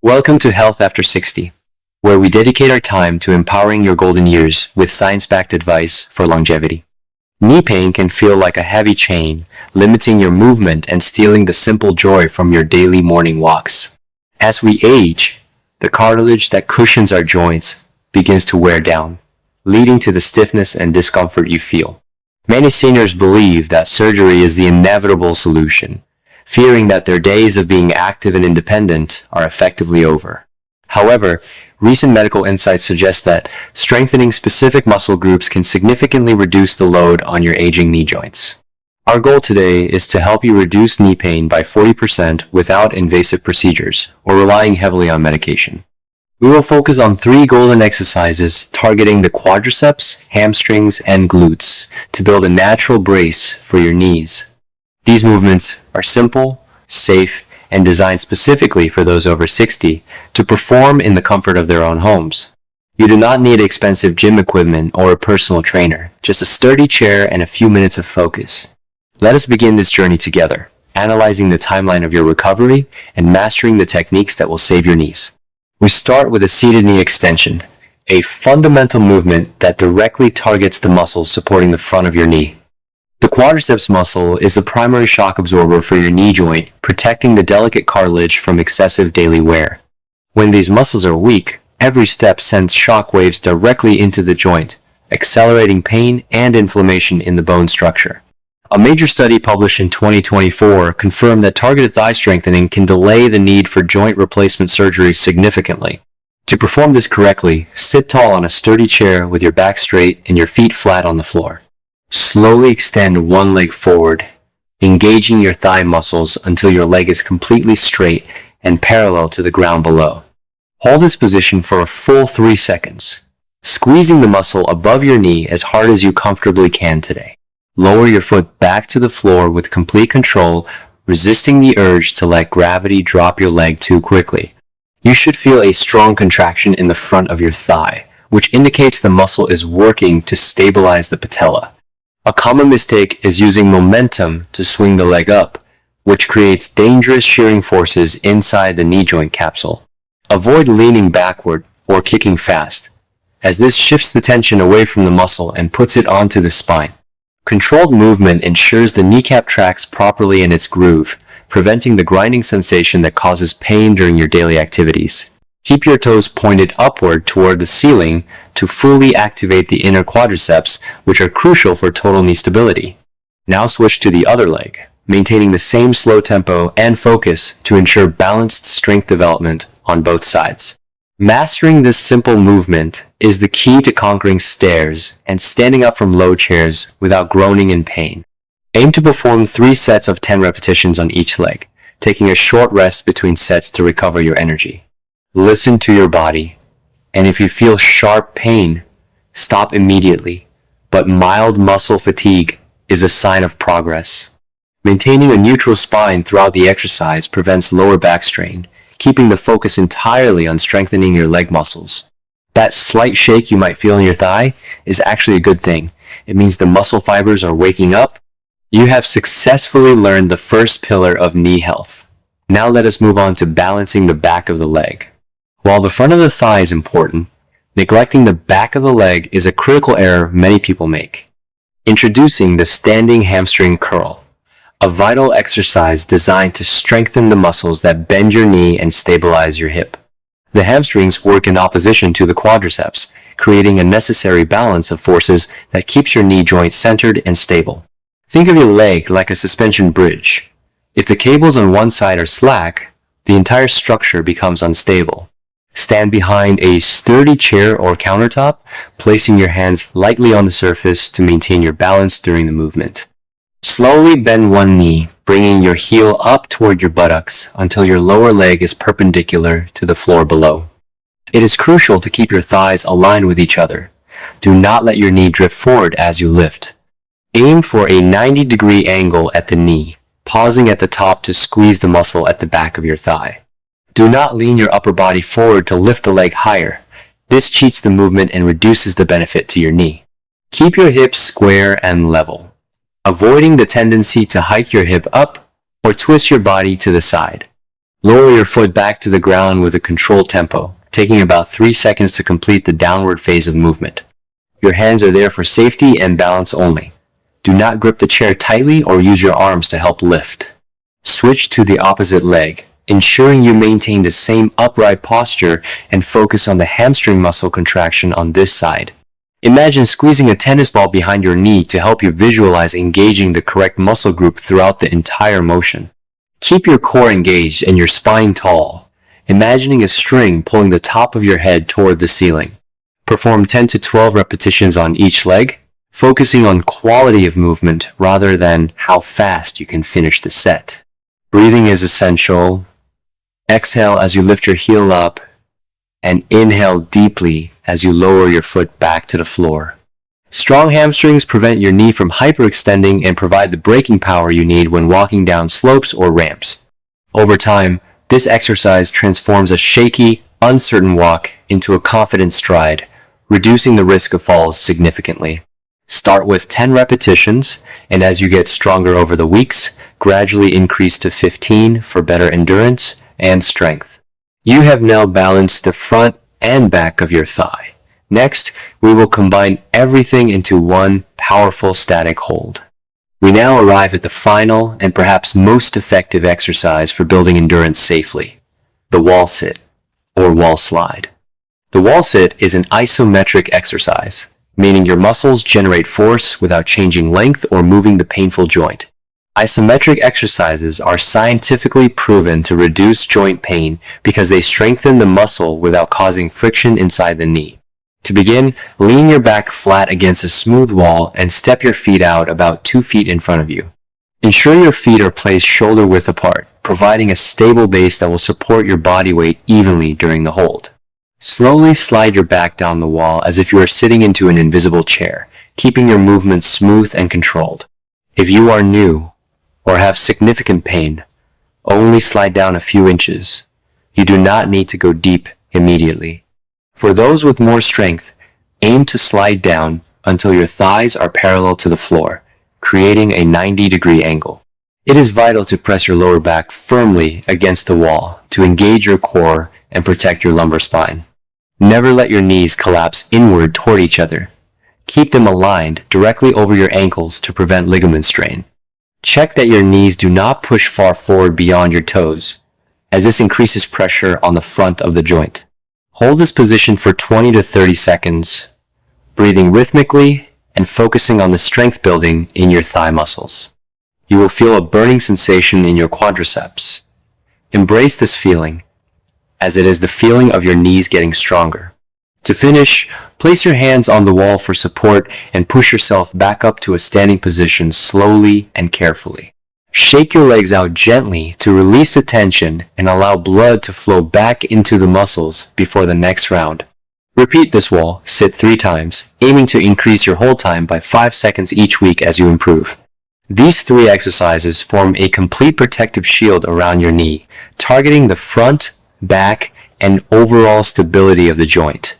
Welcome to Health After 60, where we dedicate our time to empowering your golden years with science-backed advice for longevity. Knee pain can feel like a heavy chain, limiting your movement and stealing the simple joy from your daily morning walks. As we age, the cartilage that cushions our joints begins to wear down, leading to the stiffness and discomfort you feel. Many seniors believe that surgery is the inevitable solution, fearing that their days of being active and independent are effectively over. However, recent medical insights suggest that strengthening specific muscle groups can significantly reduce the load on your aging knee joints. Our goal today is to help you reduce knee pain by 40% without invasive procedures or relying heavily on medication. We will focus on 3 golden exercises targeting the quadriceps, hamstrings, and glutes to build a natural brace for your knees. These movements are simple, safe, and designed specifically for those over 60 to perform in the comfort of their own homes. You do not need expensive gym equipment or a personal trainer, just a sturdy chair and a few minutes of focus. Let us begin this journey together, analyzing the timeline of your recovery and mastering the techniques that will save your knees. We start with a seated knee extension, a fundamental movement that directly targets the muscles supporting the front of your knee. The quadriceps muscle is the primary shock absorber for your knee joint, protecting the delicate cartilage from excessive daily wear. When these muscles are weak, every step sends shock waves directly into the joint, accelerating pain and inflammation in the bone structure. A major study published in 2024 confirmed that targeted thigh strengthening can delay the need for joint replacement surgery significantly. To perform this correctly, sit tall on a sturdy chair with your back straight and your feet flat on the floor. Slowly extend one leg forward, engaging your thigh muscles until your leg is completely straight and parallel to the ground below. Hold this position for a full 3 seconds, squeezing the muscle above your knee as hard as you comfortably can today. Lower your foot back to the floor with complete control, resisting the urge to let gravity drop your leg too quickly. You should feel a strong contraction in the front of your thigh, which indicates the muscle is working to stabilize the patella. A common mistake is using momentum to swing the leg up, which creates dangerous shearing forces inside the knee joint capsule. Avoid leaning backward or kicking fast, as this shifts the tension away from the muscle and puts it onto the spine. Controlled movement ensures the kneecap tracks properly in its groove, preventing the grinding sensation that causes pain during your daily activities. Keep your toes pointed upward toward the ceiling to fully activate the inner quadriceps, which are crucial for total knee stability. Now switch to the other leg, maintaining the same slow tempo and focus to ensure balanced strength development on both sides. Mastering this simple movement is the key to conquering stairs and standing up from low chairs without groaning in pain. Aim to perform 3 sets of 10 repetitions on each leg, taking a short rest between sets to recover your energy. Listen to your body, and if you feel sharp pain, stop immediately, but mild muscle fatigue is a sign of progress. Maintaining a neutral spine throughout the exercise prevents lower back strain, keeping the focus entirely on strengthening your leg muscles. That slight shake you might feel in your thigh is actually a good thing. It means the muscle fibers are waking up. You have successfully learned the first pillar of knee health. Now let us move on to balancing the back of the leg. While the front of the thigh is important, neglecting the back of the leg is a critical error many people make. Introducing the standing hamstring curl, a vital exercise designed to strengthen the muscles that bend your knee and stabilize your hip. The hamstrings work in opposition to the quadriceps, creating a necessary balance of forces that keeps your knee joint centered and stable. Think of your leg like a suspension bridge. If the cables on one side are slack, the entire structure becomes unstable. Stand behind a sturdy chair or countertop, placing your hands lightly on the surface to maintain your balance during the movement. Slowly bend one knee, bringing your heel up toward your buttocks until your lower leg is perpendicular to the floor below. It is crucial to keep your thighs aligned with each other. Do not let your knee drift forward as you lift. Aim for a 90-degree angle at the knee, pausing at the top to squeeze the muscle at the back of your thigh. Do not lean your upper body forward to lift the leg higher. This cheats the movement and reduces the benefit to your knee. Keep your hips square and level, avoiding the tendency to hike your hip up or twist your body to the side. Lower your foot back to the ground with a controlled tempo, taking about 3 seconds to complete the downward phase of movement. Your hands are there for safety and balance only. Do not grip the chair tightly or use your arms to help lift. Switch to the opposite leg, ensuring you maintain the same upright posture and focus on the hamstring muscle contraction on this side. Imagine squeezing a tennis ball behind your knee to help you visualize engaging the correct muscle group throughout the entire motion. Keep your core engaged and your spine tall, imagining a string pulling the top of your head toward the ceiling. Perform 10 to 12 repetitions on each leg, focusing on quality of movement rather than how fast you can finish the set. Breathing is essential. Exhale as you lift your heel up, and inhale deeply as you lower your foot back to the floor. Strong hamstrings prevent your knee from hyperextending and provide the braking power you need when walking down slopes or ramps. Over time, this exercise transforms a shaky, uncertain walk into a confident stride, reducing the risk of falls significantly. Start with 10 repetitions, and as you get stronger over the weeks, gradually increase to 15 for better endurance and strength. You have now balanced the front and back of your thigh. Next, we will combine everything into one powerful static hold. We now arrive at the final and perhaps most effective exercise for building endurance safely, the wall sit or wall slide. The wall sit is an isometric exercise, meaning your muscles generate force without changing length or moving the painful joint. Isometric exercises are scientifically proven to reduce joint pain because they strengthen the muscle without causing friction inside the knee. To begin, lean your back flat against a smooth wall and step your feet out about 2 feet in front of you. Ensure your feet are placed shoulder width apart, providing a stable base that will support your body weight evenly during the hold. Slowly slide your back down the wall as if you are sitting into an invisible chair, keeping your movements smooth and controlled. If you are new or have significant pain, only slide down a few inches. You do not need to go deep immediately. For those with more strength, aim to slide down until your thighs are parallel to the floor, creating a 90-degree angle. It is vital to press your lower back firmly against the wall to engage your core and protect your lumbar spine. Never let your knees collapse inward toward each other. Keep them aligned directly over your ankles to prevent ligament strain. Check that your knees do not push far forward beyond your toes, as this increases pressure on the front of the joint. Hold this position for 20 to 30 seconds, breathing rhythmically and focusing on the strength building in your thigh muscles. You will feel a burning sensation in your quadriceps. Embrace this feeling, as it is the feeling of your knees getting stronger. To finish, place your hands on the wall for support and push yourself back up to a standing position slowly and carefully. Shake your legs out gently to release the tension and allow blood to flow back into the muscles before the next round. Repeat this wall sit 3 times, aiming to increase your hold time by 5 seconds each week as you improve. These 3 exercises form a complete protective shield around your knee, targeting the front, back, and overall stability of the joint.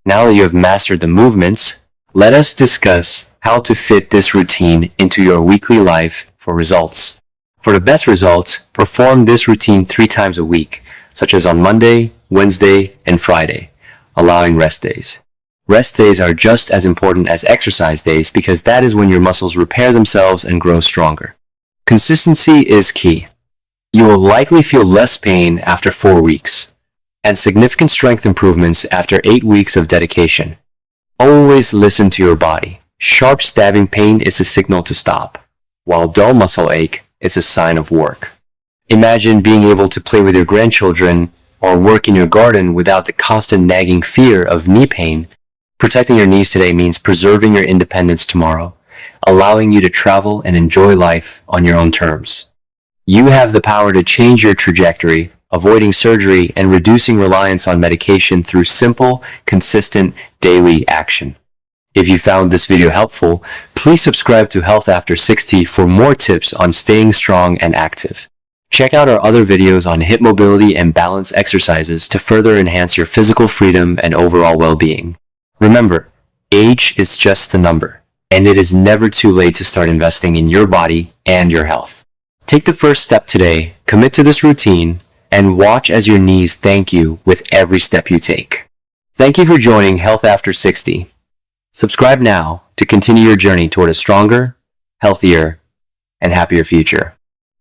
Now that you have mastered the movements, let us discuss how to fit this routine into your weekly life for results. For the best results, perform this routine 3 times a week, such as on Monday, Wednesday, and Friday, allowing rest days. Rest days are just as important as exercise days because that is when your muscles repair themselves and grow stronger. Consistency is key. You will likely feel less pain after 4 weeks, and significant strength improvements after 8 weeks of dedication. Always listen to your body. Sharp stabbing pain is a signal to stop, while dull muscle ache is a sign of work. Imagine being able to play with your grandchildren or work in your garden without the constant nagging fear of knee pain. Protecting your knees today means preserving your independence tomorrow, allowing you to travel and enjoy life on your own terms. You have the power to change your trajectory, avoiding surgery and reducing reliance on medication through simple, consistent, daily action. If you found this video helpful, please subscribe to Health After 60 for more tips on staying strong and active. Check out our other videos on hip mobility and balance exercises to further enhance your physical freedom and overall well-being. Remember, age is just a number, and it is never too late to start investing in your body and your health. Take the first step today, commit to this routine, and watch as your knees thank you with every step you take. Thank you for joining Health After 60. Subscribe now to continue your journey toward a stronger, healthier, and happier future.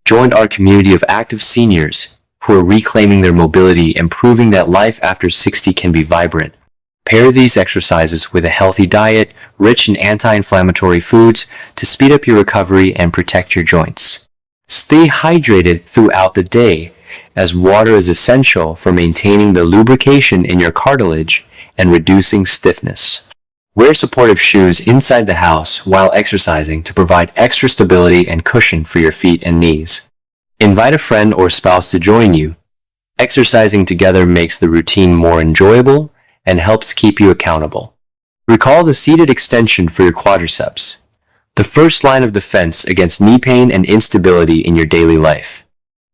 Join our community of active seniors who are reclaiming their mobility and proving that life after 60 can be vibrant. Pair these exercises with a healthy diet, rich in anti-inflammatory foods to speed up your recovery and protect your joints. Stay hydrated throughout the day, as water is essential for maintaining the lubrication in your cartilage and reducing stiffness. Wear supportive shoes inside the house while exercising to provide extra stability and cushion for your feet and knees. Invite a friend or spouse to join you. Exercising together makes the routine more enjoyable and helps keep you accountable. Recall the seated extension for your quadriceps, the first line of defense against knee pain and instability in your daily life.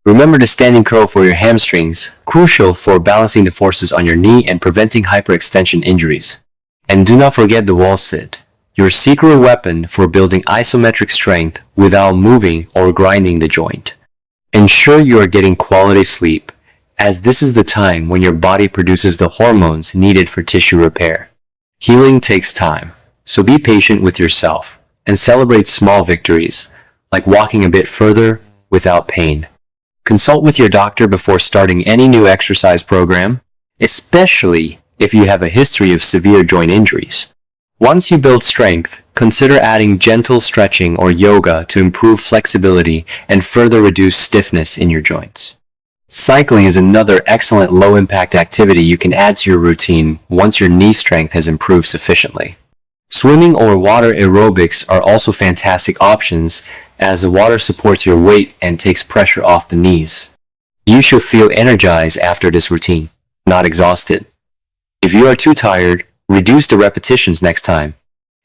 Remember the standing curl for your hamstrings, crucial for balancing the forces on your knee and preventing hyperextension injuries. And do not forget the wall sit, your secret weapon for building isometric strength without moving or grinding the joint. Ensure you are getting quality sleep, as this is the time when your body produces the hormones needed for tissue repair. Healing takes time, so be patient with yourself and celebrate small victories, like walking a bit further without pain. Consult with your doctor before starting any new exercise program, especially if you have a history of severe joint injuries. Once you build strength, consider adding gentle stretching or yoga to improve flexibility and further reduce stiffness in your joints. Cycling is another excellent low-impact activity you can add to your routine once your knee strength has improved sufficiently. Swimming or water aerobics are also fantastic options, as the water supports your weight and takes pressure off the knees. You should feel energized after this routine, not exhausted. If you are too tired, reduce the repetitions next time.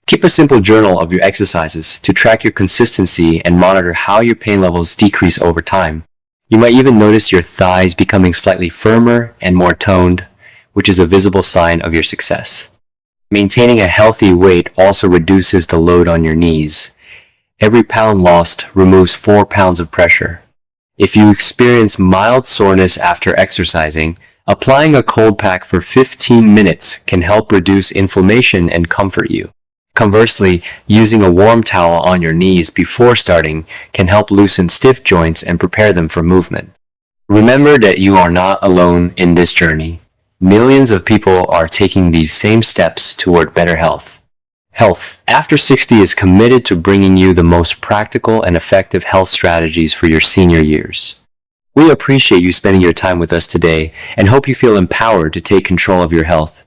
Keep a simple journal of your exercises to track your consistency and monitor how your pain levels decrease over time. You might even notice your thighs becoming slightly firmer and more toned, which is a visible sign of your success. Maintaining a healthy weight also reduces the load on your knees. Every pound lost removes 4 pounds of pressure. If you experience mild soreness after exercising, applying a cold pack for 15 minutes can help reduce inflammation and comfort you. Conversely, using a warm towel on your knees before starting can help loosen stiff joints and prepare them for movement. Remember that you are not alone in this journey. Millions of people are taking these same steps toward better health. Health After 60 is committed to bringing you the most practical and effective health strategies for your senior years. We appreciate you spending your time with us today and hope you feel empowered to take control of your health.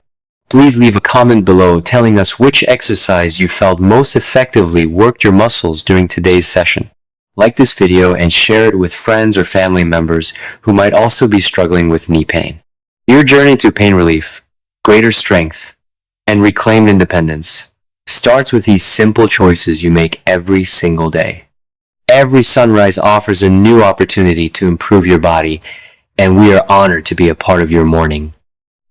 Please leave a comment below telling us which exercise you felt most effectively worked your muscles during today's session. Like this video and share it with friends or family members who might also be struggling with knee pain. Your journey to pain relief, greater strength, and reclaimed independence starts with these simple choices you make every single day. Every sunrise offers a new opportunity to improve your body, and we are honored to be a part of your morning.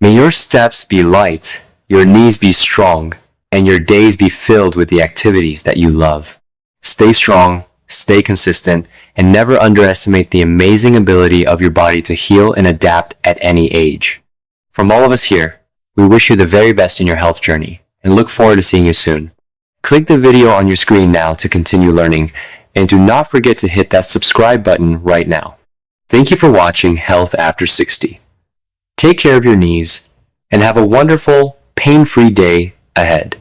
May your steps be light, your knees be strong, and your days be filled with the activities that you love. Stay strong, stay consistent, and never underestimate the amazing ability of your body to heal and adapt at any age. From all of us here, we wish you the very best in your health journey and look forward to seeing you soon. Click the video on your screen now to continue learning, and do not forget to hit that subscribe button right now. Thank you for watching Health After 60. Take care of your knees and have a wonderful, pain-free day ahead.